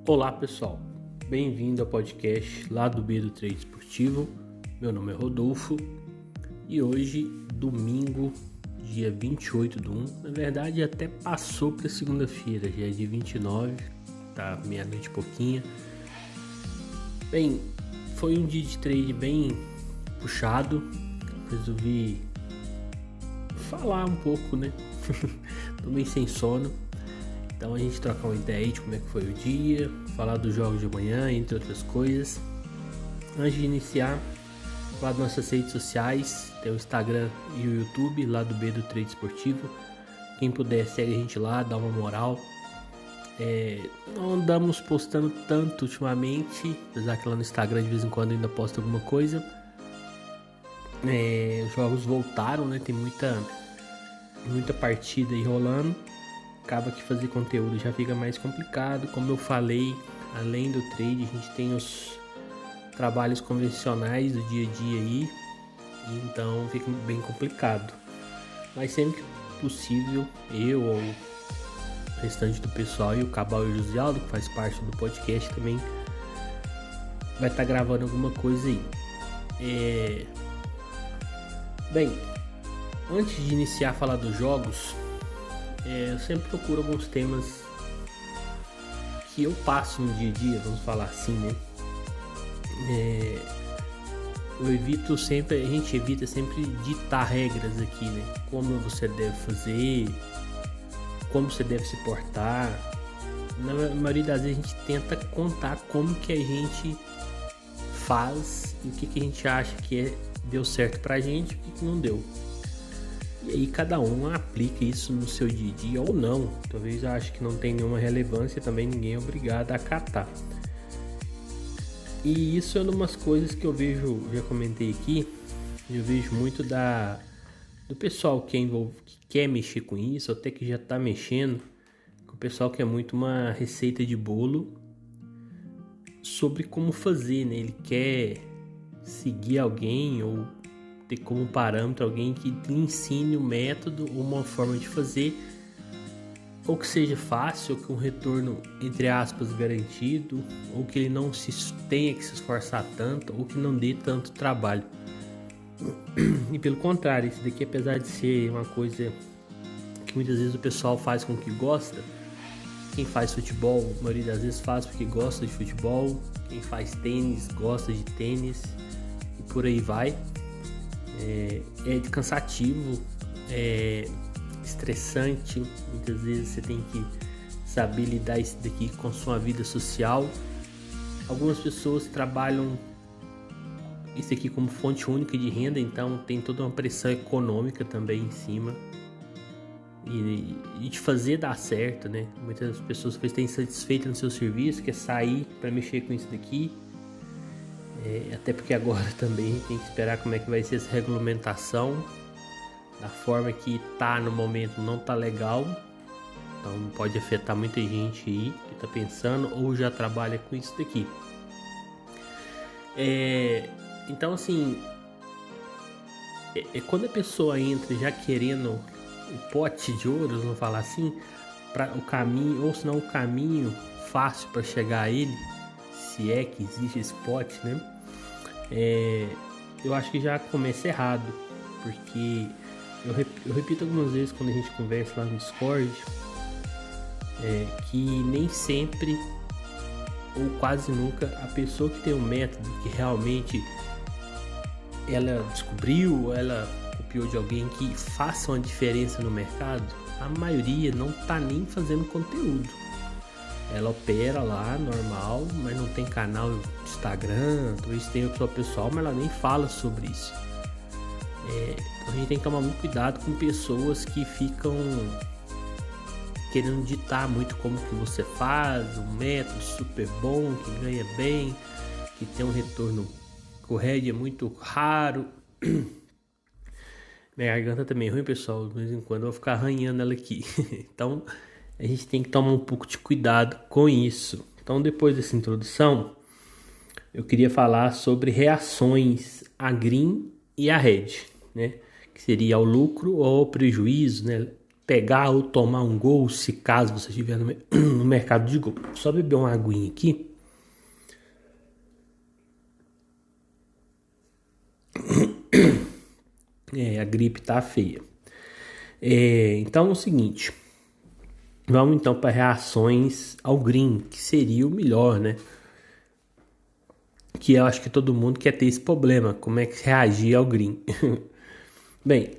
Olá pessoal, bem-vindo ao podcast lá do B do Trade Esportivo. Meu nome é Rodolfo e hoje, domingo, dia 28 do 1, na verdade até passou para segunda-feira, já é dia 29, tá meia-noite e pouquinho. Bem, foi um dia de trade bem puxado, resolvi falar um pouco, né? Tô meio sem sono. Então a gente trocar uma ideia aí de como é que foi o dia, falar dos jogos de amanhã, entre outras coisas. Antes de iniciar, lá das nossas redes sociais, tem o Instagram e o YouTube, lá do B do Trade Esportivo. Quem puder, segue a gente lá, dá uma moral. Não andamos postando tanto ultimamente, apesar que lá no Instagram de vez em quando ainda posta alguma coisa. Os jogos voltaram, né? Tem muita partida aí rolando. Acaba que fazer conteúdo já fica mais complicado. Como eu falei, além do trade, a gente tem os trabalhos convencionais do dia a dia aí, então fica bem complicado. Mas sempre que possível, eu ou o restante do pessoal e o Cabal e o Josialdo, que faz parte do podcast, também vai estar gravando alguma coisa aí. Bem, antes de iniciar a falar dos jogos, eu sempre procuro alguns temas que eu passo no dia a dia, vamos falar assim, né? A gente evita sempre ditar regras aqui, né? Como você deve fazer, como você deve se portar. Na maioria das vezes a gente tenta contar como que a gente faz e o que a gente acha que deu certo pra gente e o que não deu. E aí cada um aplica isso no seu dia a dia ou não. Talvez eu ache que não tem nenhuma relevância, também ninguém é obrigado a acatar. E isso é uma das coisas que eu vejo, já comentei aqui, eu vejo muito do pessoal que quer mexer com isso, até que já está mexendo, que o pessoal quer muito uma receita de bolo sobre como fazer, né? Ele quer seguir alguém ou ter como parâmetro alguém que lhe ensine um método ou uma forma de fazer, ou que seja fácil, ou que um retorno, entre aspas, garantido, ou que ele não tenha que se esforçar tanto, ou que não dê tanto trabalho. E pelo contrário, isso daqui, apesar de ser uma coisa que muitas vezes o pessoal faz com o que gosta, quem faz futebol, a maioria das vezes faz porque gosta de futebol, quem faz tênis, gosta de tênis, e por aí vai. É cansativo, é estressante, muitas vezes você tem que saber lidar isso daqui com sua vida social. Algumas pessoas trabalham isso aqui como fonte única de renda, então tem toda uma pressão econômica também em cima e de fazer dar certo, né? Muitas pessoas estão insatisfeitas no seu serviço, quer sair para mexer com isso daqui. Até porque agora também tem que esperar como é que vai ser essa regulamentação. Da forma que tá no momento não tá legal, então pode afetar muita gente aí que tá pensando ou já trabalha com isso daqui. Então assim, quando a pessoa entra já querendo o pote de ouro, vamos falar assim, para o caminho, ou senão o caminho fácil para chegar a ele, se é que existe esse pote, né? Eu acho que já começa errado, porque eu repito algumas vezes quando a gente conversa lá no Discord, que nem sempre ou quase nunca a pessoa que tem um método que realmente ela descobriu, ela copiou de alguém que faça uma diferença no mercado, a maioria não tá nem fazendo conteúdo. Ela opera lá normal, mas não tem canal no Instagram, talvez tenha o seu pessoal, mas ela nem fala sobre isso. Então a gente tem que tomar muito cuidado com pessoas que ficam querendo ditar muito como que você faz, um método super bom, que ganha bem, que tem um retorno correto, é muito raro. Minha garganta também é ruim, pessoal, de vez em quando eu vou ficar arranhando ela aqui. Então a gente tem que tomar um pouco de cuidado com isso. Então depois dessa introdução, eu queria falar sobre reações a green e a red, né? Que seria ao lucro ou ao prejuízo, né? pegar ou tomar um gol, se caso você estiver no mercado de gol. Só beber uma aguinha aqui. A gripe tá feia. Então é o seguinte. Vamos então para reações ao green, que seria o melhor, né? Que eu acho que todo mundo quer ter esse problema. Como é que reagir ao green? Bem,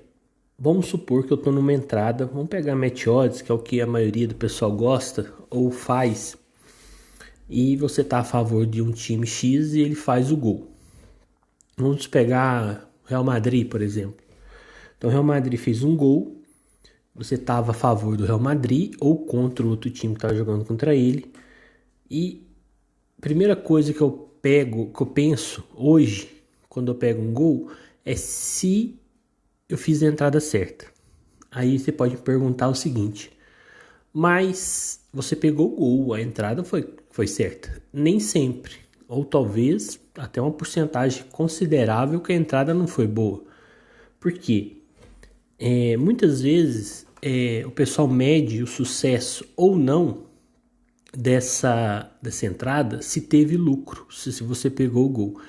vamos supor que eu estou numa entrada. Vamos pegar match odds, que é o que a maioria do pessoal gosta ou faz. E você está a favor de um time X e ele faz o gol. Vamos pegar Real Madrid, por exemplo. Então, o Real Madrid fez um gol. Você estava a favor do Real Madrid ou contra o outro time que estava jogando contra ele. E a primeira coisa que eu penso hoje, quando eu pego um gol, é se eu fiz a entrada certa. Aí você pode me perguntar o seguinte: mas você pegou o gol, a entrada foi certa? Nem sempre. Ou talvez até uma porcentagem considerável que a entrada não foi boa. Por quê? Muitas vezes o pessoal mede o sucesso ou não dessa entrada se teve lucro, se você pegou o gol.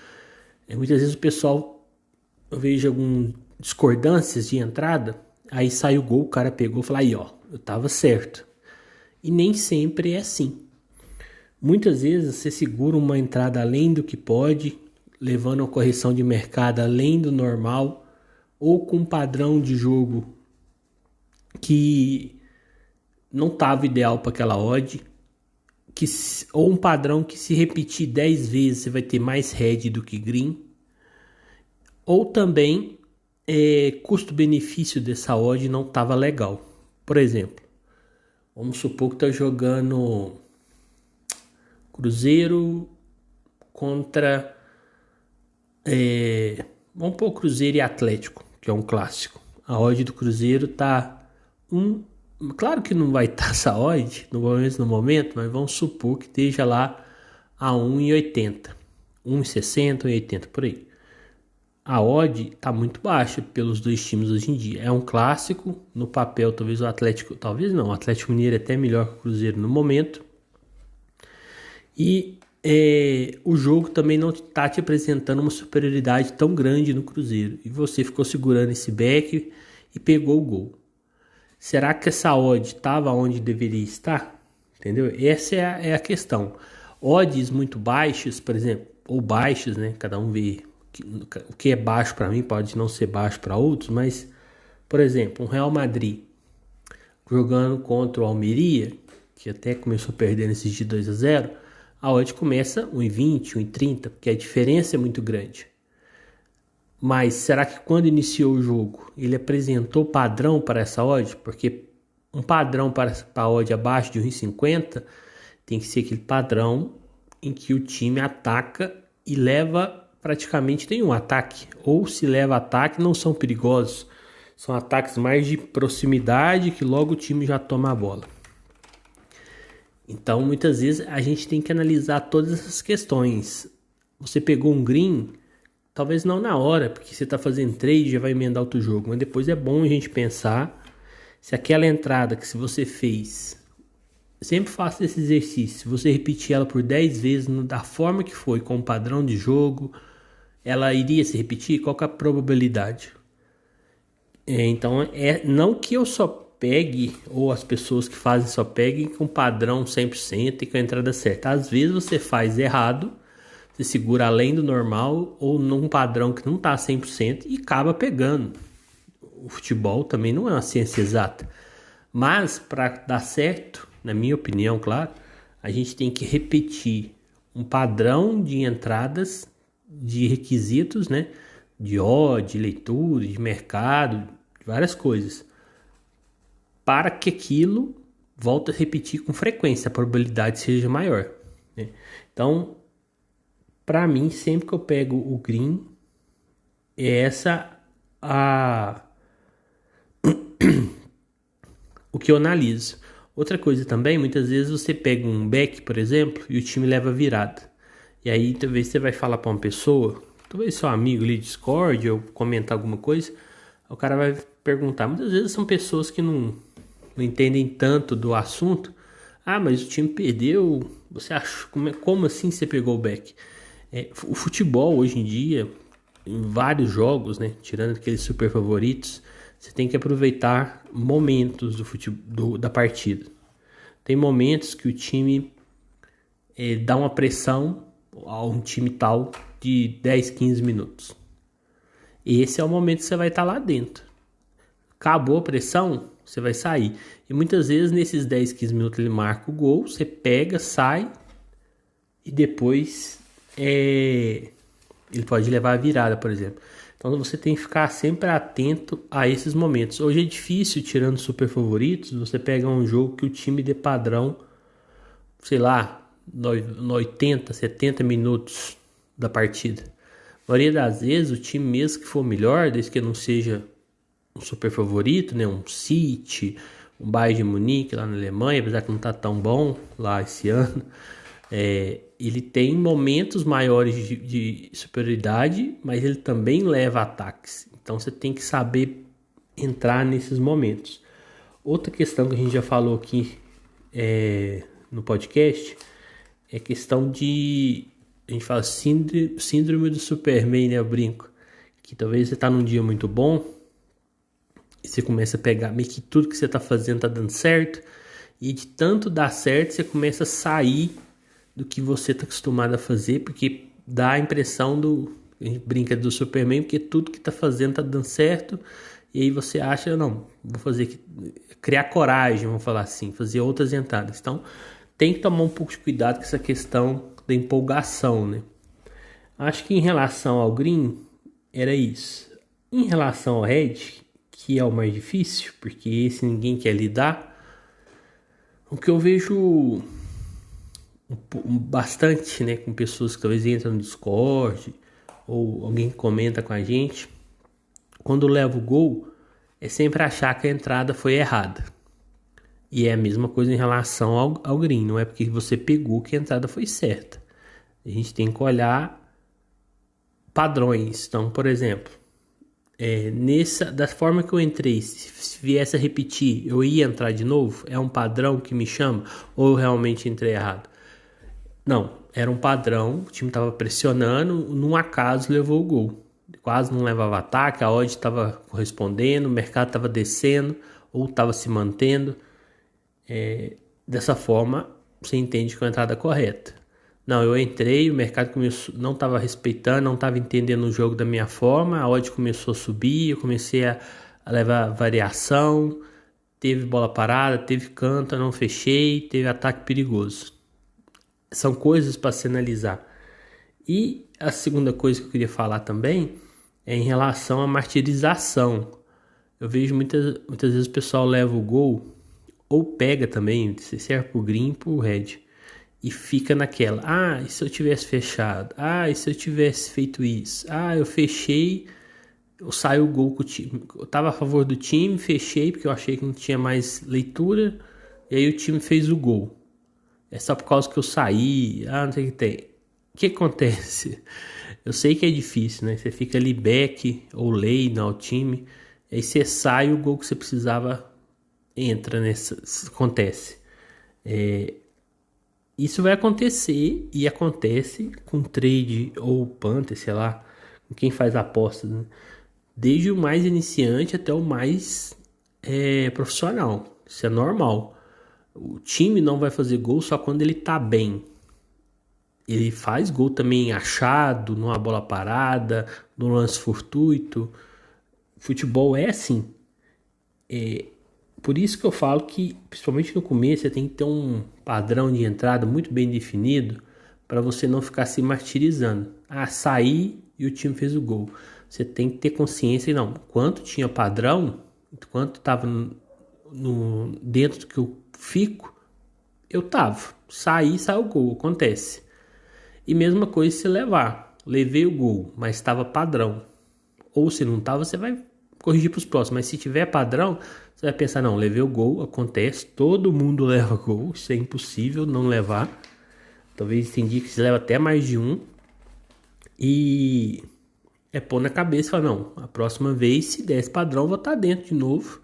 Muitas vezes o pessoal, eu vejo algumas discordâncias de entrada, aí sai o gol, o cara pegou e fala, aí ó, eu tava certo. E nem sempre é assim. Muitas vezes você segura uma entrada além do que pode, levando a correção de mercado além do normal, ou com um padrão de jogo que não estava ideal para aquela odd, ou um padrão que se repetir 10 vezes você vai ter mais red do que green, ou também custo-benefício dessa odd não estava legal. Por exemplo, vamos supor que está jogando Cruzeiro contra vamos pôr Cruzeiro e Atlético, que é um clássico. A odd do Cruzeiro tá claro que não vai estar essa odd no momento, mas vamos supor que esteja lá a 1,80, 1,60, 1,80 por aí. A odd tá muito baixa pelos dois times hoje em dia. É um clássico, no papel talvez o Atlético, o Atlético Mineiro é até melhor que o Cruzeiro no momento. E o jogo também não está te apresentando uma superioridade tão grande no Cruzeiro. E você ficou segurando esse back e pegou o gol. Será que essa odd estava onde deveria estar? Entendeu? Essa é a questão. Odds muito baixas, por exemplo, ou baixas, né? Cada um vê o que é baixo para mim, pode não ser baixo para outros, mas, por exemplo, um Real Madrid jogando contra o Almeria, que até começou perdendo esses de 2-0, a odd começa 1,20, 1,30, porque a diferença é muito grande. Mas será que quando iniciou o jogo, ele apresentou padrão para essa odd? Porque um padrão para a odd abaixo de 1,50 tem que ser aquele padrão em que o time ataca e leva praticamente nenhum ataque. Ou se leva ataque, não são perigosos. São ataques mais de proximidade que logo o time já toma a bola. Então, muitas vezes, a gente tem que analisar todas essas questões. Você pegou um green, talvez não na hora, porque você está fazendo trade e já vai emendar outro jogo. Mas depois é bom a gente pensar se aquela entrada que se você fez... Sempre faça esse exercício. Se você repetir ela por 10 vezes, da forma que foi, com o padrão de jogo, ela iria se repetir? Qual que é a probabilidade? Então, não que eu só pegue, ou as pessoas que fazem só peguem com padrão 100% e com a entrada certa. Às vezes você faz errado, você segura além do normal ou num padrão que não está 100% e acaba pegando. O futebol também não é uma ciência exata. Mas, para dar certo, na minha opinião, claro, a gente tem que repetir um padrão de entradas, de requisitos, né? De odd, de leitura, de mercado, de várias coisas, para que aquilo volte a repetir com frequência, a probabilidade seja maior, né? Então, para mim, sempre que eu pego o green, é essa o que eu analiso. Outra coisa também, muitas vezes você pega um back, por exemplo, e o time leva virada. E aí, talvez você vai falar para uma pessoa, talvez seu amigo ali de Discord ou comentar alguma coisa, o cara vai perguntar. Muitas vezes são pessoas que não não entendem tanto do assunto. Ah, mas o time perdeu. Você acha como assim você pegou o back? O futebol hoje em dia, em vários jogos, né, tirando aqueles super favoritos, você tem que aproveitar momentos da partida. Tem momentos que o time dá uma pressão a um time tal de 10, 15 minutos. Esse é o momento que você vai estar lá dentro. Acabou a pressão, você vai sair. E muitas vezes nesses 10, 15 minutos ele marca o gol, você pega, sai e depois ele pode levar a virada, por exemplo. Então você tem que ficar sempre atento a esses momentos. Hoje é difícil, tirando super favoritos, você pega um jogo que o time dê padrão, sei lá, no 80, 70 minutos da partida. A maioria das vezes o time mesmo que for melhor, desde que não seja um super favorito, né, um City, um Bayern de Munique lá na Alemanha, apesar que não tá tão bom lá esse ano, ele tem momentos maiores de superioridade, mas ele também leva ataques. Então você tem que saber entrar nesses momentos. Outra questão que a gente já falou aqui no podcast é questão de... A gente fala síndrome do Superman, né? Eu brinco. Que talvez você tá num dia muito bom e você começa a pegar meio que tudo que você tá fazendo tá dando certo. E de tanto dar certo, você começa a sair do que você tá acostumado a fazer, porque dá a impressão a gente brinca do Superman, porque tudo que tá fazendo tá dando certo. E aí você acha, não, vou fazer aqui, criar coragem, vamos falar assim, fazer outras entradas. Então, tem que tomar um pouco de cuidado com essa questão da empolgação, né? Acho que em relação ao green, era isso. Em relação ao red, que é o mais difícil, porque esse ninguém quer lidar, o que eu vejo bastante, né, com pessoas que talvez entram no Discord, ou alguém que comenta com a gente, quando leva o gol, é sempre achar que a entrada foi errada. E é a mesma coisa em relação ao green. Não é porque você pegou que a entrada foi certa. A gente tem que olhar padrões. Então, por exemplo, da forma que eu entrei, se viesse a repetir, eu ia entrar de novo? É um padrão que me chama? Ou eu realmente entrei errado? Não, era um padrão. O time estava pressionando, num acaso levou o gol. Quase não levava ataque, a odd estava correspondendo, o mercado estava descendo ou estava se mantendo. Dessa forma, você entende que é a entrada correta. Não, eu entrei, o mercado não estava respeitando, não estava entendendo o jogo da minha forma, a odd começou a subir, eu comecei a levar variação, teve bola parada, teve canto, eu não fechei, teve ataque perigoso. São coisas para se analisar. E a segunda coisa que eu queria falar também é em relação à martirização. Eu vejo muitas vezes o pessoal leva o gol ou pega também, se serve pro green, pro red, e fica naquela, e se eu tivesse fechado? E se eu tivesse feito isso? Eu fechei, eu saio o gol com o time. Eu tava a favor do time, fechei porque eu achei que não tinha mais leitura, e aí o time fez o gol. É só por causa que eu saí, não sei o que tem. O que acontece? Eu sei que é difícil, né? Você fica ali back ou lay no time, aí você sai, o gol que você precisava entra acontece. Isso vai acontecer e acontece com trade ou punter, sei lá, com quem faz apostas, né? Desde o mais iniciante até o mais profissional. Isso é normal. O time não vai fazer gol só quando ele tá bem. Ele faz gol também achado, numa bola parada, num lance fortuito. Futebol é assim. Por isso que eu falo que, principalmente no começo, você tem que ter um padrão de entrada muito bem definido para você não ficar se martirizando. Saí e o time fez o gol. Você tem que ter consciência que não, quanto tinha padrão, quanto estava dentro do que eu fico, eu tava. Saí, saiu o gol, acontece. E mesma coisa se levar. Levei o gol, mas estava padrão. Ou se não estava, você vai corrigir para os próximos. Mas se tiver padrão, você vai pensar, não, levei o gol, acontece, todo mundo leva gol, isso é impossível não levar. Talvez tem dia que você leva até mais de um. E pôr na cabeça e falar, não, a próxima vez, se der esse padrão, vou estar dentro de novo.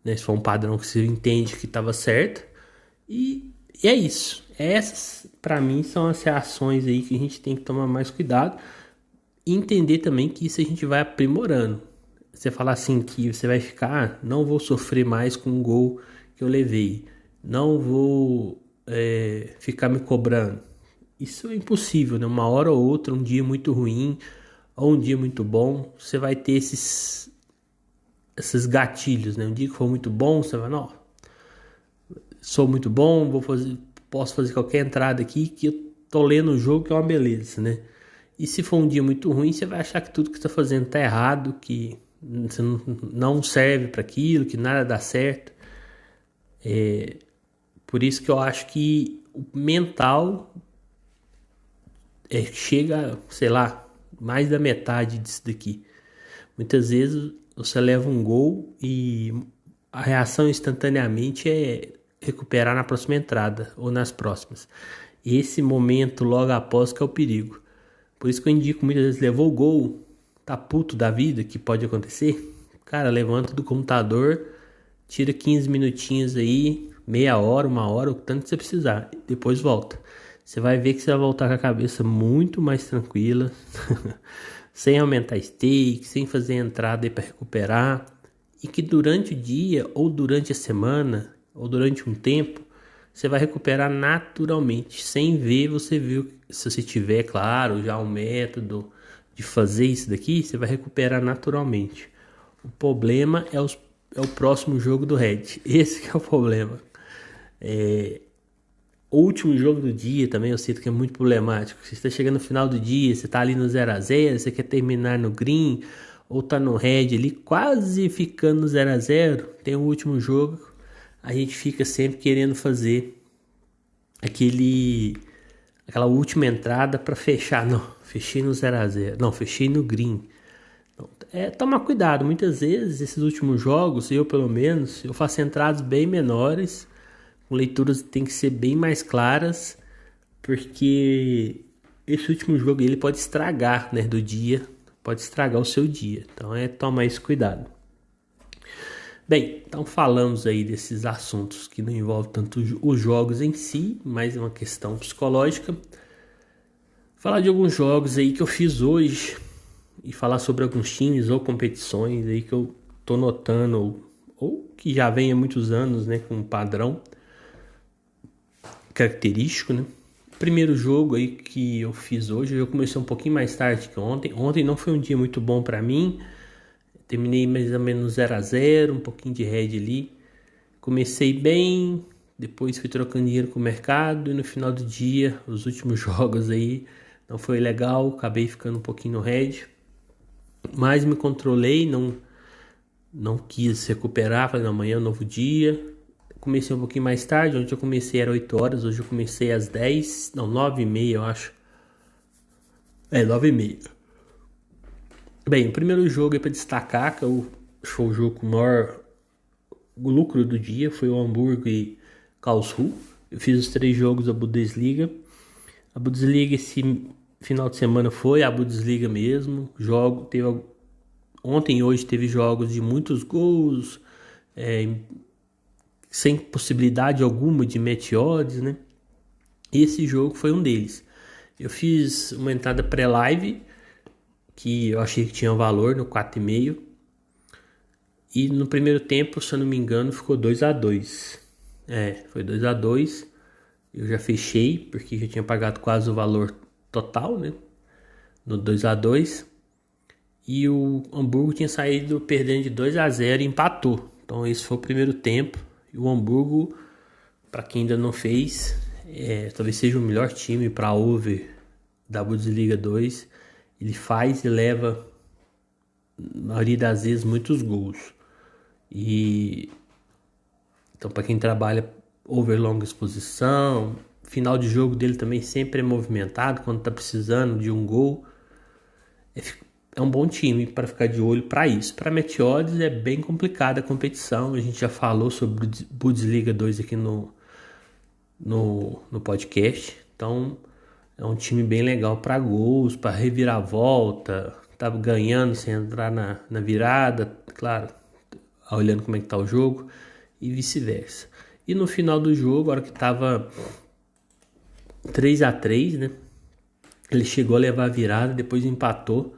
né? Se for um padrão que você entende que estava certo. E é isso. Essas, para mim, são as reações aí que a gente tem que tomar mais cuidado. E entender também que isso a gente vai aprimorando. Você falar assim que você vai ficar, não vou sofrer mais com o gol que eu levei. Não vou ficar me cobrando. Isso é impossível, né? Uma hora ou outra, um dia muito ruim ou um dia muito bom, você vai ter esses gatilhos, né? Um dia que for muito bom, você vai, não, sou muito bom, posso fazer qualquer entrada aqui que eu tô lendo o jogo, que é uma beleza, né? E se for um dia muito ruim, você vai achar que tudo que você tá fazendo tá errado, que você não serve para aquilo, que nada dá certo. Por isso que eu acho que o mental chega, sei lá, mais da metade disso daqui. Muitas vezes você leva um gol e a reação instantaneamente é recuperar na próxima entrada ou nas próximas. Esse momento logo após que é o perigo. Por isso que eu indico muitas vezes, levou o gol, tá puto da vida, que pode acontecer. Cara, levanta do computador, tira 15 minutinhos aí, meia hora, uma hora, o tanto que você precisar. Depois volta. Você vai ver que você vai voltar com a cabeça muito mais tranquila, sem aumentar stake, sem fazer entrada aí para recuperar. E que durante o dia, ou durante a semana, ou durante um tempo, você vai recuperar naturalmente, sem ver, você viu, se você tiver, claro, já um método de fazer isso daqui, você vai recuperar naturalmente. O problema é o próximo jogo do Red. Esse que é o problema. O último jogo do dia também eu sinto que é muito problemático. Você está chegando no final do dia, você está ali no 0-0, você quer terminar no green, ou tá no red ali, quase ficando no 0-0, tem o último jogo, a gente fica sempre querendo fazer aquela última entrada para fechar. Não, fechei no 0-0, não, fechei no green. Tomar cuidado, muitas vezes esses últimos jogos, eu pelo menos, eu faço entradas bem menores, com leituras tem que ser bem mais claras, porque esse último jogo ele pode estragar, né, do dia, pode estragar o seu dia, então tomar esse cuidado. Bem, então falamos aí desses assuntos que não envolvem tanto os jogos em si, mas é uma questão psicológica. Falar de alguns jogos aí que eu fiz hoje e falar sobre alguns times ou competições aí que eu tô notando ou que já vem há muitos anos, né, com um padrão característico, né? Primeiro jogo aí que eu fiz hoje, eu comecei um pouquinho mais tarde que ontem. Ontem não foi um dia muito bom para mim. Terminei mais ou menos 0-0, um pouquinho de red ali. Comecei bem, depois fui trocando dinheiro com o mercado e no final do dia, os últimos jogos aí, não foi legal, acabei ficando um pouquinho no red. Mas me controlei, não quis recuperar, falei, não, amanhã é um novo dia. Comecei um pouquinho mais tarde, onde eu comecei era 8 horas, hoje eu comecei às 10, não, 9h30 eu acho. 9h30. Bem, o primeiro jogo aí para destacar, que foi o jogo com o maior lucro do dia, foi o Hamburgo e Karlsruhe. Eu fiz os 3 jogos da Bundesliga. A Bundesliga esse final de semana foi a Bundesliga mesmo. Ontem e hoje teve jogos de muitos gols, sem possibilidade alguma de match odds, né? Esse jogo foi um deles. Eu fiz uma entrada pré-live, que eu achei que tinha valor no 4,5. E no primeiro tempo, se eu não me engano, ficou 2-2. Foi 2-2. Eu já fechei, porque já tinha pagado quase o valor total, né? No 2-2. E o Hamburgo tinha saído perdendo de 2-0 e empatou. Então esse foi o primeiro tempo. E o Hamburgo, para quem ainda não fez, talvez seja o melhor time para over da Bundesliga 2. Ele faz e leva, na maioria das vezes, muitos gols. Então, para quem trabalha over longa exposição, final de jogo dele também sempre é movimentado quando tá precisando de um gol. É um bom time para ficar de olho para isso. Para match odds é bem complicada a competição. A gente já falou sobre Bundesliga 2 aqui no podcast. Então é um time bem legal para gols, para reviravolta. Tá ganhando sem entrar na virada. Claro, olhando como é que tá o jogo e vice-versa. E no final do jogo, a hora que tava 3-3, né? Ele chegou a levar a virada, depois empatou.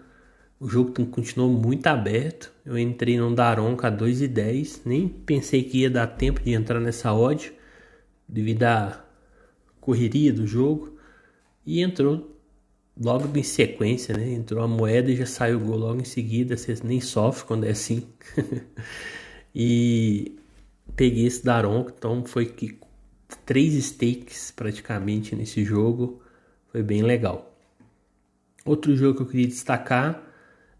O jogo continuou muito aberto. Eu entrei no Daronco a 2,10. Nem pensei que ia dar tempo de entrar nessa odd, devido à correria do jogo. E entrou logo em sequência, né? Entrou a moeda e já saiu o gol logo em seguida. Você nem sofre quando é assim. E peguei esse Daronco. Então foi que 3 stakes praticamente nesse jogo. Foi bem legal. Outro jogo que eu queria destacar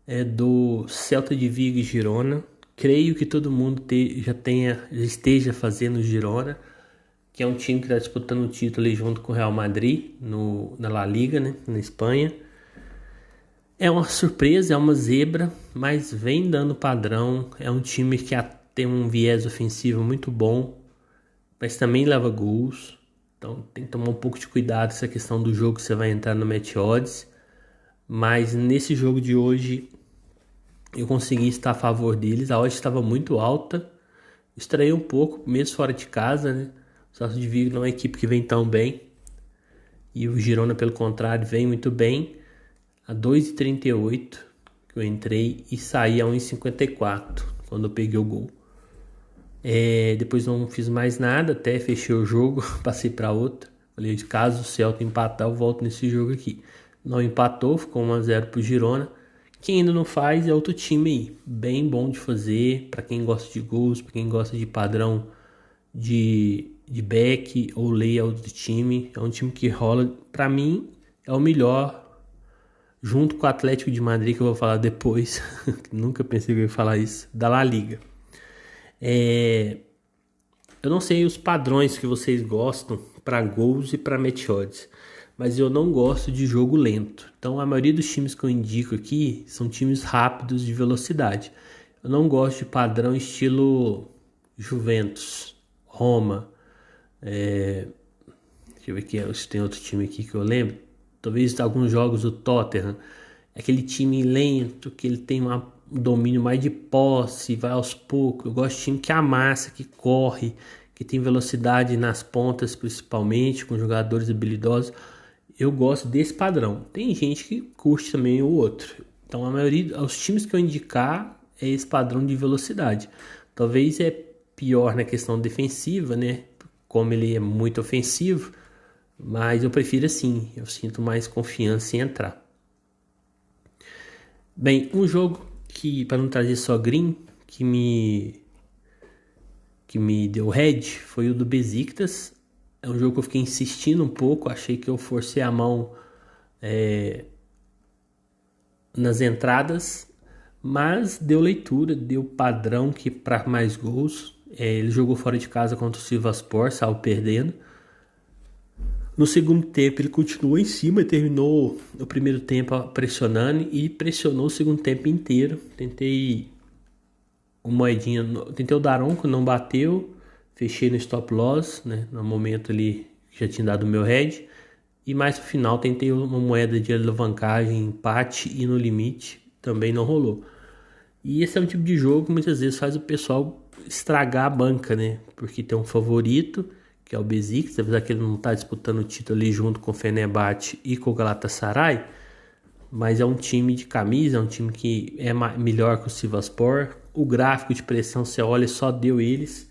é do Celta de Vigo e Girona. Creio que todo mundo já esteja fazendo Girona, que é um time que está disputando o título ali junto com o Real Madrid na La Liga, né, na Espanha. É uma surpresa, é uma zebra, mas vem dando padrão. É um time que tem um viés ofensivo muito bom, mas também leva gols. Então tem que tomar um pouco de cuidado essa questão do jogo que você vai entrar no match odds. Mas nesse jogo de hoje eu consegui estar a favor deles. A odd estava muito alta. Estranhei um pouco, mesmo fora de casa, né? O Celta de Vigo não é uma equipe que vem tão bem. E o Girona, pelo contrário, vem muito bem. A 2,38 que eu entrei e saí a 1,54 quando eu peguei o gol. Depois não fiz mais nada, até fechei o jogo, passei para outro. Falei, caso o Celta empatar, eu volto nesse jogo aqui. Não empatou, ficou 1-0 pro Girona. Quem ainda não faz é outro time aí, bem bom de fazer, para quem gosta de gols, para quem gosta de padrão de back ou layout do time. É um time que rola, para mim, é o melhor, junto com o Atlético de Madrid, que eu vou falar depois, nunca pensei que eu ia falar isso, da La Liga. Eu não sei os padrões que vocês gostam para gols e para match odds, mas eu não gosto de jogo lento. Então a maioria dos times que eu indico aqui são times rápidos de velocidade. Eu não gosto de padrão estilo Juventus, Roma. Deixa eu ver se tem outro time aqui que eu lembro. Talvez alguns jogos do Tottenham. Aquele time lento, que ele tem um domínio mais de posse, vai aos poucos. Eu gosto de time que amassa, que corre, que tem velocidade nas pontas principalmente, com jogadores habilidosos. Eu gosto desse padrão. Tem gente que curte também o outro. Então a maioria, os times que eu indicar é esse padrão de velocidade. Talvez é pior na questão defensiva, né? Como ele é muito ofensivo, mas eu prefiro assim. Eu sinto mais confiança em entrar. Bem, um jogo que, para não trazer só green, que me deu head foi o do Besiktas. É um jogo que eu fiquei insistindo um pouco, achei que eu forcei a mão nas entradas, mas deu leitura, deu padrão que para mais gols. Ele jogou fora de casa contra o Sivasspor, saiu perdendo. No segundo tempo ele continuou em cima e terminou o primeiro tempo pressionando e pressionou o segundo tempo inteiro. Tentei o Daronco, não bateu, fechei no stop loss, né? No momento ali já tinha dado o meu head. E mais no final tentei uma moeda de alavancagem, empate e no limite, também não rolou. E esse é um tipo de jogo que muitas vezes faz o pessoal estragar a banca, né? Porque tem um favorito, que é o Besiktas, apesar que ele não está disputando o título ali junto com o Fenerbahçe e com o Galatasaray, mas é um time de camisa, é um time que é melhor que o Sivasspor. O gráfico de pressão, você olha, só deu eles.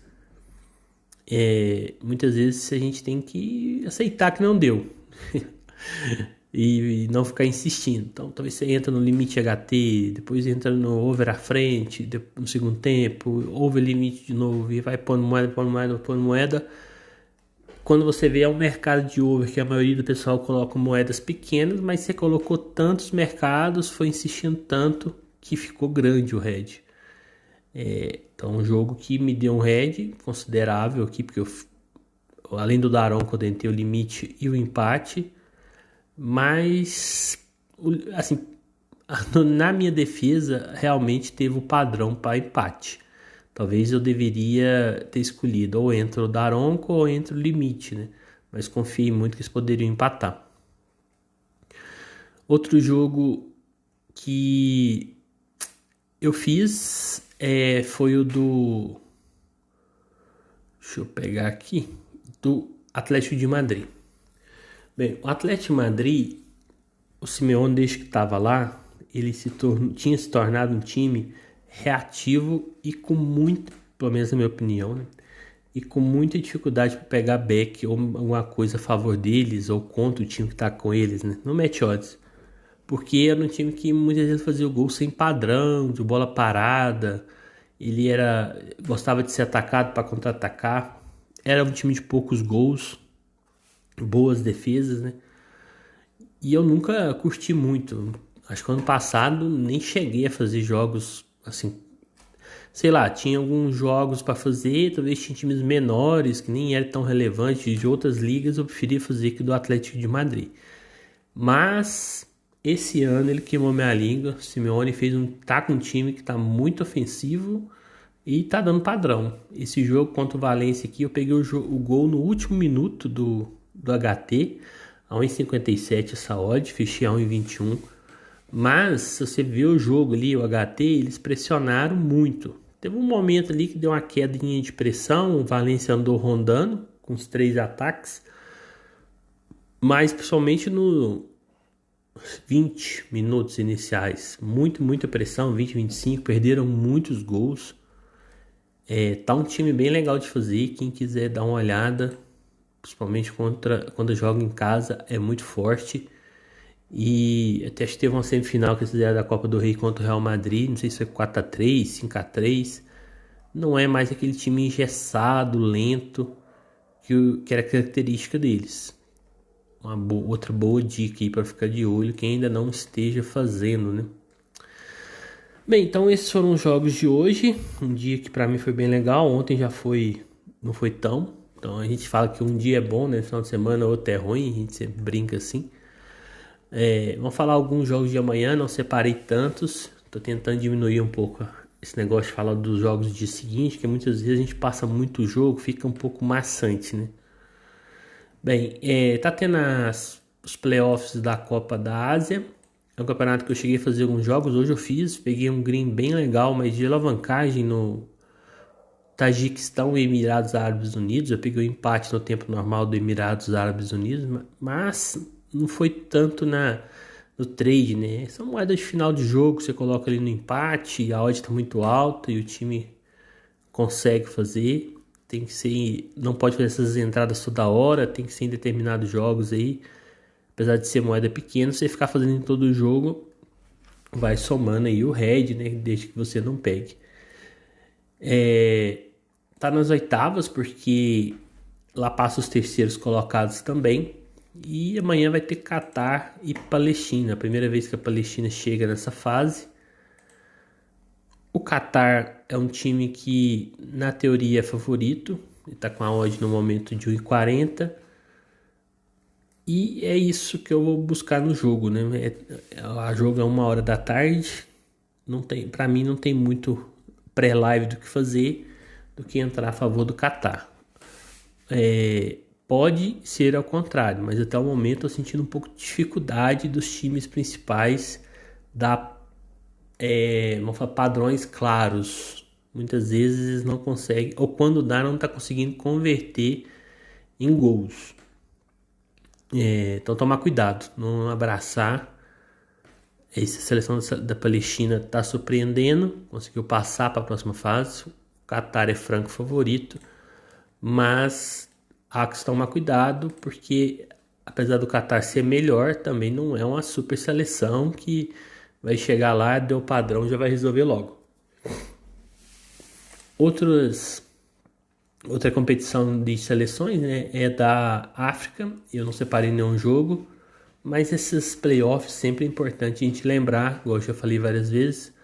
Muitas vezes a gente tem que aceitar que não deu e não ficar insistindo. Então talvez você entra no limite HT, depois entra no over à frente, no segundo tempo, over limite de novo e vai pondo moeda. Quando você vê, é um mercado de over que a maioria do pessoal coloca moedas pequenas, mas você colocou tantos mercados, foi insistindo tanto que ficou grande o head. Então um jogo que me deu um head considerável aqui, porque além do Daronco eu tentei o limite e o empate, mas assim, na minha defesa realmente teve o padrão para empate. Talvez eu deveria ter escolhido ou entre o Daronco ou entre o limite, né? Mas confiei muito que eles poderiam empatar. Outro jogo que eu fiz foi o do... Deixa eu pegar aqui. Do Atlético de Madrid. Bem, o Atlético de Madrid, o Simeone, desde que estava lá, ele tinha se tornado um time reativo e com muito, pelo menos na minha opinião, né? E com muita dificuldade para pegar back ou alguma coisa a favor deles ou contra o time que está com eles, né? No match odds. Porque era um time que muitas vezes fazia o gol sem padrão, de bola parada. Ele gostava de ser atacado para contra-atacar. Era um time de poucos gols, boas defesas, né? E eu nunca curti muito. Acho que ano passado nem cheguei a fazer jogos assim. Sei lá, tinha alguns jogos para fazer, talvez tinha times menores que nem eram tão relevantes de outras ligas, eu preferia fazer que do Atlético de Madrid. Mas esse ano ele queimou minha língua. O Simeone tá com um time que tá muito ofensivo e tá dando padrão. Esse jogo contra o Valência aqui, eu peguei o gol no último minuto do HT, a 1,57 essa odd, fechei a 1,21. Mas se você vê o jogo ali, o HT, eles pressionaram muito. Teve um momento ali que deu uma quedinha de pressão, o Valência andou rondando com os 3 ataques, mas principalmente no 20 minutos iniciais, muita pressão, 20, 25, perderam muitos gols. Tá um time bem legal de fazer, quem quiser dar uma olhada, principalmente quando joga em casa, é muito forte. E até acho que teve uma semifinal que eles fizeram da Copa do Rei contra o Real Madrid, não sei se foi 4-3, 5-3. Não é mais aquele time engessado, lento, que era característica deles. Outra boa dica aí para ficar de olho, quem ainda não esteja fazendo, né? Bem, então esses foram os jogos de hoje. Um dia que para mim foi bem legal. Ontem não foi tão. Então a gente fala que um dia é bom, né? No final de semana outro é ruim. A gente sempre brinca assim. Vamos falar alguns jogos de amanhã. Não separei tantos. Tô tentando diminuir um pouco esse negócio de falar dos jogos do dia seguinte, que muitas vezes a gente passa muito jogo, fica um pouco maçante, né? Bem, tá tendo os playoffs da Copa da Ásia. É um campeonato que eu cheguei a fazer alguns jogos. Hoje eu peguei um green bem legal, mas de alavancagem no Tajiquistão e Emirados Árabes Unidos. Eu peguei o empate no tempo normal do Emirados Árabes Unidos, mas não foi tanto no trade, né? São moedas de final de jogo, você coloca ali no empate, a odd está muito alta e o time consegue fazer. Tem que ser, não pode fazer essas entradas toda hora, tem que ser em determinados jogos aí. Apesar de ser moeda pequena, você ficar fazendo em todo jogo, vai somando aí o head, né? Desde que você não pegue. Tá nas oitavas, porque lá passa os terceiros colocados também. E amanhã vai ter Catar e Palestina. A primeira vez que a Palestina chega nessa fase. O Catar é um time que, na teoria, é favorito. Ele tá com a odd no momento de 1,40. E é isso que eu vou buscar no jogo, né? A jogo é 1h da tarde. Para mim não tem muito pré-live do que fazer do que entrar a favor do Catar. Pode ser ao contrário, mas até o momento eu tô sentindo um pouco de dificuldade dos times principais dar vamos falar, padrões claros. Muitas vezes não consegue, ou quando dá, não tá conseguindo converter em gols. Então tomar cuidado, não abraçar. Essa seleção da Palestina está surpreendendo, conseguiu passar para a próxima fase. O Qatar é franco favorito, mas há que tomar cuidado, porque apesar do Qatar ser melhor, também não é uma super seleção que vai chegar lá, deu padrão, já vai resolver logo. Outra competição de seleções, né, é da África. Eu não separei nenhum jogo, mas esses playoffs sempre é importante a gente lembrar, igual eu já falei várias vezes,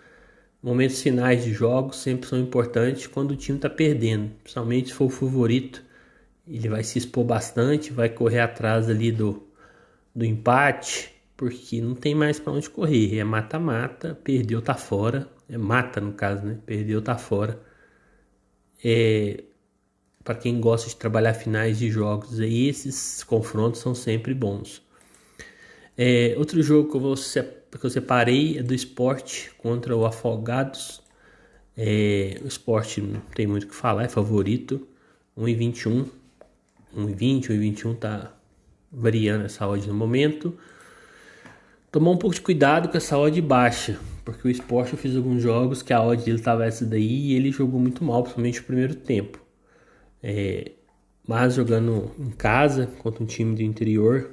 momentos finais de jogos sempre são importantes quando o time está perdendo, principalmente se for o favorito. Ele vai se expor bastante, vai correr atrás ali do empate, porque não tem mais para onde correr. É mata-mata, perdeu, tá fora. É mata no caso, né? Perdeu, tá fora. Para quem gosta de trabalhar finais de jogos, aí esses confrontos são sempre bons. Outro jogo que eu separei é do Sport contra o Afogados. O Sport não tem muito o que falar, é favorito. 1,21, 1,20, 1,21 tá variando essa odd no momento. Tomar um pouco de cuidado com essa odd baixa, porque o Sport eu fiz alguns jogos que a odd dele tava essa daí e ele jogou muito mal, principalmente no primeiro tempo. Mas jogando em casa contra um time do interior,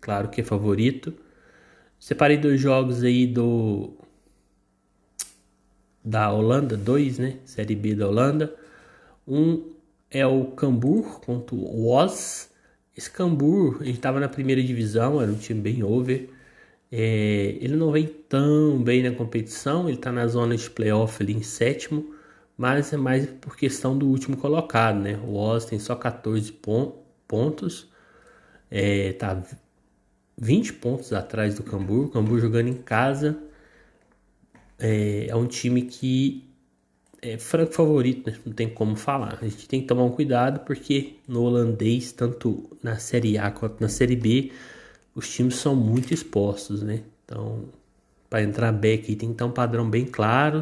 claro que é favorito. Separei 2 jogos aí da Holanda, 2, né? Série B da Holanda. Um é o Cambuur contra o Oz. Esse Cambuur, ele estava na primeira divisão, era um time bem over. Ele não vem tão bem na competição, ele está na zona de playoff ali em sétimo, mas é mais por questão do último colocado, né? O Oz tem só 14 pontos, tá 20 pontos atrás do Cambuur. O Cambuur jogando em casa, é um time que é franco favorito, né? Não tem como falar. A gente tem que tomar um cuidado porque no holandês, tanto na Série A quanto na Série B, os times são muito expostos, né? Então, para entrar back tem que ter um padrão bem claro,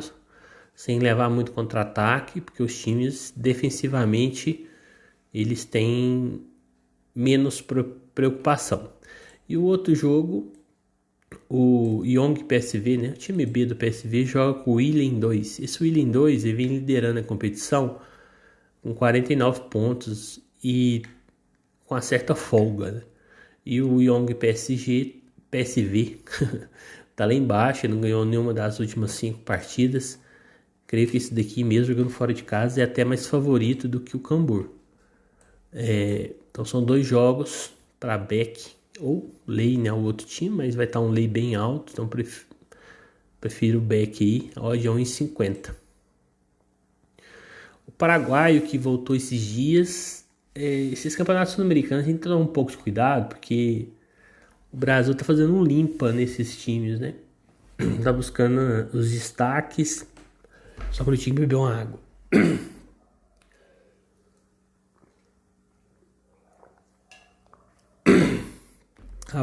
sem levar muito contra-ataque, porque os times defensivamente eles têm menos preocupação. E o outro jogo, o Young PSV, né? O time B do PSV joga com o Willem 2. Esse Willem 2 ele vem liderando a competição com 49 pontos e com uma certa folga, né? E o Young PSV tá lá embaixo, ele não ganhou nenhuma das últimas 5 partidas. Creio que esse daqui, mesmo jogando fora de casa, é até mais favorito do que o Cambuur. Então são 2 jogos para back ou lei, né? O outro time, mas vai estar um lei bem alto, então prefiro o back aí, odd 1,50. O paraguaio que voltou esses dias, esses campeonatos sul-americanos a gente tem que tomar um pouco de cuidado, porque o Brasil tá fazendo um limpa nesses times, né? Tá buscando os destaques, só para o time beber uma água. A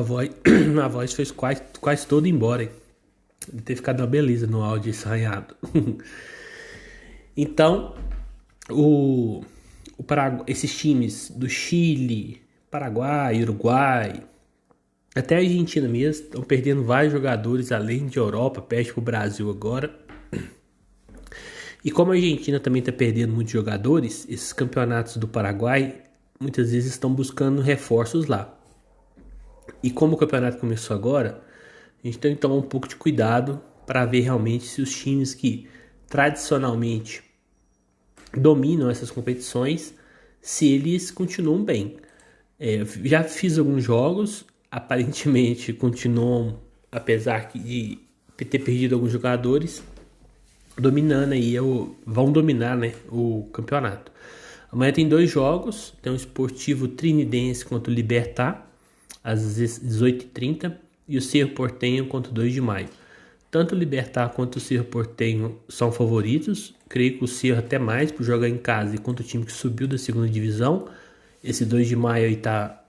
voz fez quase toda embora, hein? Deve ter ficado uma beleza no áudio ensaiado. Então, esses times do Chile, Paraguai, Uruguai, até a Argentina mesmo, estão perdendo vários jogadores, além de Europa, perde pro Brasil agora. E como a Argentina também está perdendo muitos jogadores, esses campeonatos do Paraguai muitas vezes estão buscando reforços lá. E como o campeonato começou agora, a gente tem que tomar um pouco de cuidado para ver realmente se os times que tradicionalmente dominam essas competições, se eles continuam bem. Já fiz alguns jogos, aparentemente continuam, apesar de ter perdido alguns jogadores, dominando aí, vão dominar, né, o campeonato. Amanhã tem 2 jogos, tem o Sportivo Trinidense contra o Libertad, às 18h30, e o Cerro Porteño contra o 2 de maio. Tanto o Libertad quanto o Cerro Porteño são favoritos, creio que o Cerro até mais por jogar em casa e contra o time que subiu da segunda divisão. Esse 2 de maio aí tá,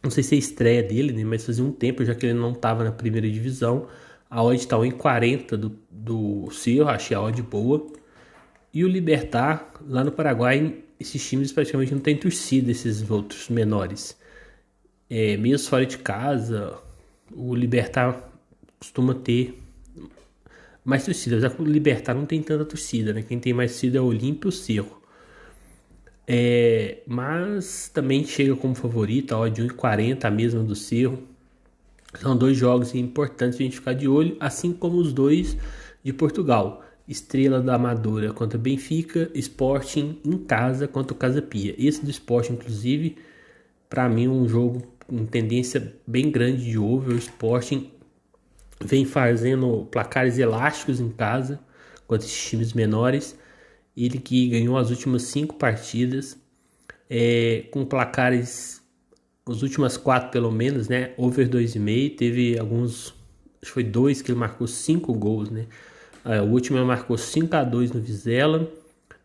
não sei se é a estreia dele, né, mas fazia um tempo já que ele não estava na primeira divisão. A odd está 1,40 do Cerro, achei a odd boa. E o Libertad, lá no Paraguai, esses times praticamente não tem torcida, esses outros menores. Mesmo fora de casa, o Libertad costuma ter mais torcida. Já que o Libertad não tem tanta torcida, né? Quem tem mais torcida é o Olímpia e o Cerro. Mas também chega como favorito, a odd 1,40, a mesma do Cerro. São 2 jogos importantes a gente ficar de olho, assim como os 2 de Portugal. Estrela da Amadora contra Benfica, Sporting em casa contra o Casa Pia. Esse do Sporting, inclusive, para mim é um jogo com tendência bem grande de over. O Sporting vem fazendo placares elásticos em casa contra esses times menores. Ele que ganhou as últimas 5 partidas com placares, as últimas 4 pelo menos, né? Over 2,5. Teve alguns, acho que foi 2 que ele marcou 5 gols, né? O último ele marcou 5-2 no Vizela,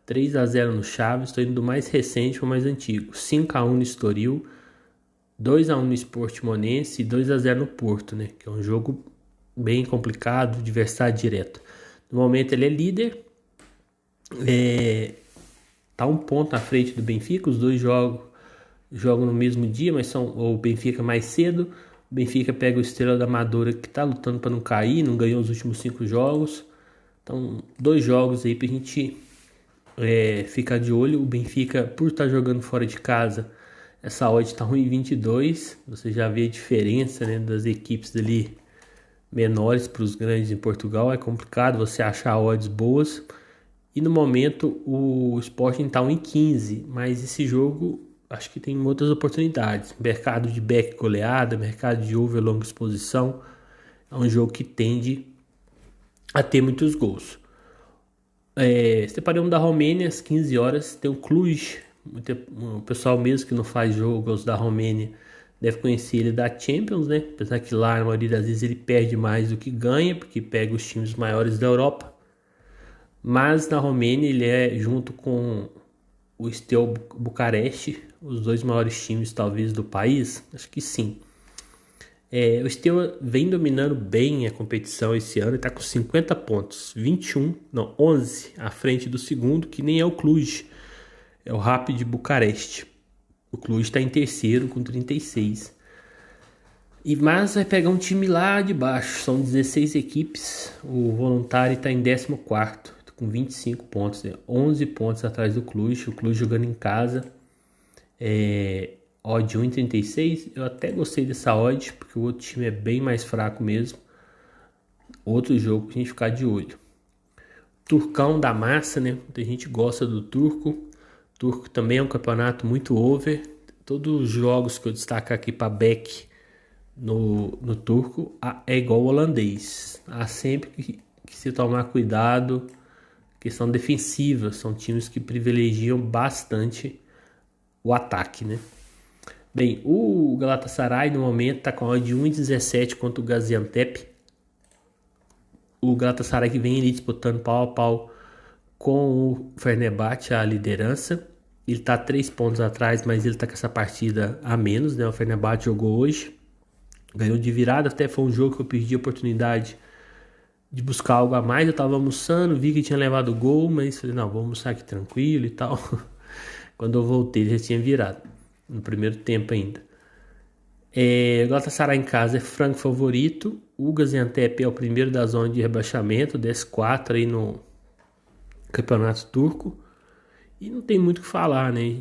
3-0 no Chaves. Estou indo do mais recente para o mais antigo. 5-1 no Estoril, 2-1 no Sport Monense e 2-0 no Porto, né? Que é um jogo bem complicado, adversário direto. No momento ele é líder, Tá um ponto à frente do Benfica, os dois jogam no mesmo dia, mas são o Benfica mais cedo. O Benfica pega o Estrela da Amadora, que tá lutando para não cair, não ganhou os últimos 5 jogos. Então, 2 jogos aí pra gente ficar de olho. O Benfica, por estar jogando fora de casa, essa odd tá 1,22. Você já vê a diferença, né, das equipes ali menores para os grandes em Portugal. É complicado você achar odds boas. E no momento o Sporting está 1,15, mas esse jogo acho que tem outras oportunidades. Mercado de back goleada, mercado de over longa exposição. É um jogo que tende a ter muitos gols. Separei um da Romênia às 15 horas. Tem o Cluj. O pessoal mesmo que não faz jogos da Romênia deve conhecer ele da Champions, né? Apesar que lá, na maioria das vezes, ele perde mais do que ganha, porque pega os times maiores da Europa. Mas na Romênia ele é, junto com o Steaua Bucareste, os dois maiores times talvez do país. Acho que sim. O Steaua vem dominando bem a competição esse ano e está com 50 pontos, 11 à frente do segundo, que nem é o Cluj, é o Rapid Bucareste. O Cluj está em terceiro com 36. Mas vai pegar um time lá de baixo, são 16 equipes, o Voluntário está em 14º, com 25 pontos, 11 pontos atrás do Cluj, o Cluj jogando em casa. Odd 1,36, eu até gostei dessa odd, porque o outro time é bem mais fraco mesmo. Outro jogo pra gente ficar de olho. Turcão da massa, né? Muita gente gosta do turco. O turco também é um campeonato muito over. Todos os jogos que eu destaco aqui para back no turco é igual ao holandês. Há sempre que se tomar cuidado. Questão defensiva, são times que privilegiam bastante o ataque, né? Bem, o Galatasaray no momento está com a odd de 1,17 contra o Gaziantep. O Galatasaray que vem ali disputando pau a pau com o Fenerbahçe a liderança. Ele está 3 pontos atrás, mas ele está com essa partida a menos, né? O Fenerbahçe jogou hoje, ganhou de virada, até foi um jogo que eu perdi a oportunidade de buscar algo a mais. Eu estava almoçando, vi que tinha levado gol, mas falei, não, vou almoçar aqui tranquilo e tal. Quando eu voltei, ele já tinha virado. No primeiro tempo ainda. O Galatasaray em casa é franco favorito. O Gaziantep é o primeiro da zona de rebaixamento, 14 aí no campeonato turco. E não tem muito o que falar, né?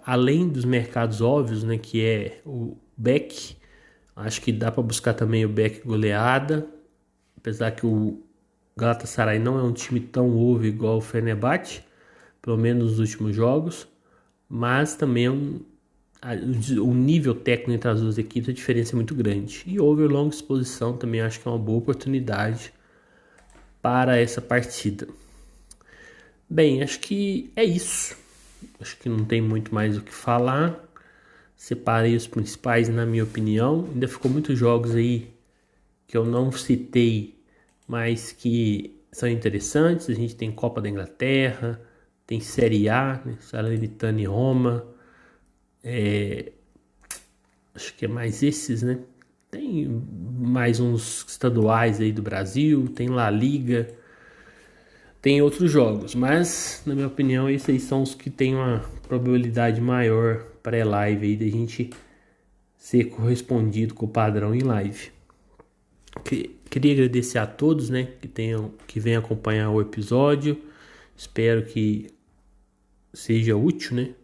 Além dos mercados óbvios, né, que é o back, acho que dá para buscar também o back goleada. Apesar que o Galatasaray não é um time tão over igual o Fenerbahçe, pelo menos nos últimos jogos. Mas também o nível técnico entre as duas equipes, a diferença é muito grande. E over longa exposição também acho que é uma boa oportunidade para essa partida. Bem, acho que é isso. Acho que não tem muito mais o que falar. Separei os principais, na minha opinião. Ainda ficou muitos jogos aí que eu não citei, mas que são interessantes. A gente tem Copa da Inglaterra, tem Série A, né? Salernitana e Roma. Acho que é mais esses, né? Tem mais uns estaduais aí do Brasil, tem La Liga, tem outros jogos, mas na minha opinião esses aí são os que tem uma probabilidade maior pré-live aí da gente ser correspondido com o padrão em live. Queria agradecer a todos, né, que venham acompanhar o episódio. Espero que seja útil, né?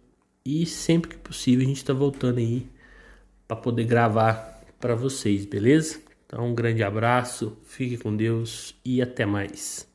E sempre que possível a gente está voltando aí para poder gravar para vocês, beleza? Então um grande abraço, fique com Deus e até mais.